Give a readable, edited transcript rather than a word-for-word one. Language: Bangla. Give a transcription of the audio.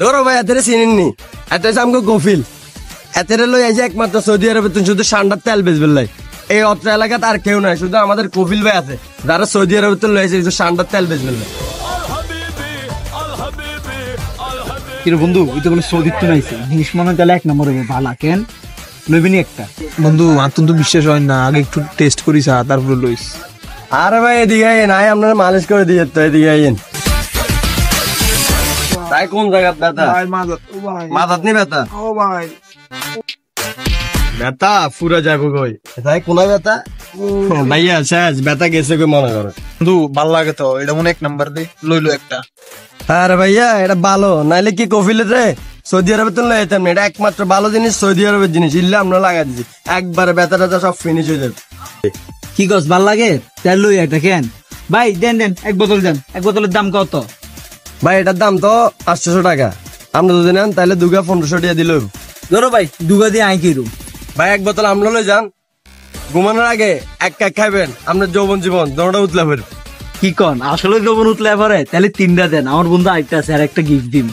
ধরো ভাই এতে চিনিনি, এত আমাকে কফিল এতে লই এই যে একমাত্র সৌদি আরবে তুমি শুধু ঠান্ডার তেল বেচবে লাই। এই অত্র এলাকাতে আর কেউ নাই, শুধু আমাদের কফিল ভাই আছে যারা সৌদি আরবে তো লয়েছে ঠান্ডার তেল বেচবে লাই। কিন্তু বন্ধু ওই তো কোনো সৌদিত্ব নাইছে জিনিস মনে হয় তাহলে এক নম্বর হবে ভালো কেন লইবিনি একটা। বন্ধু আন্তন তো বিশ্বাস হয় না, আগে একটু টেস্ট করিস তারপরে লইস। আরে ভাই এদিকে আইন, আয় আপনারা মালিশ করে দিয়ে তো এদিকে আইন। তাই কোন জায়গার ব্যথা? মাথাত নি ব্যথা? ব্যথা পুরা যাবো কই? তাই কোন ব্যথা? ভাইয়া শেষ ব্যথা গেছে কই মনে করো। বন্ধু ভাল লাগে তো, এটা মনে এক নাম্বার দে, লইলো একটা। আরে ভাইয়া এটা ভালো, নাইলে কি কফিলে রে সৌদি আরবে তো লাইতাম না। এটা একমাত্র ভালো জিনিস, সৌদি আরবের জিনিস, ইল্লে আমরা লাগাই দিছি একবারে ব্যথা ট্যাথা সব ফিনিশ হয়ে যাবে। কি গছ ভাল লাগে তেল লই একটা কেন ভাই দেন দেন এক বোতল দেন। এক বোতলের দাম কত? ভাই এটার দাম তো 800 টাকা, আমরা যদি নেন তাহলে দুগা 1500 টাকা দিল। ধরো ভাই দুগা দিয়ে আই কিরু ভাই এক বোতল আমলো লই যান, ঘুমানোর আগে এক কাক খাইবেন, আপনার যৌবন জীবন দৌড়া উতলা ফের। কি কন আসলে যৌবন উতলে পরে তাহলে 3টা দেন, আমার বন্ধু আরেকটা আছে আর একটা গিফট দিন।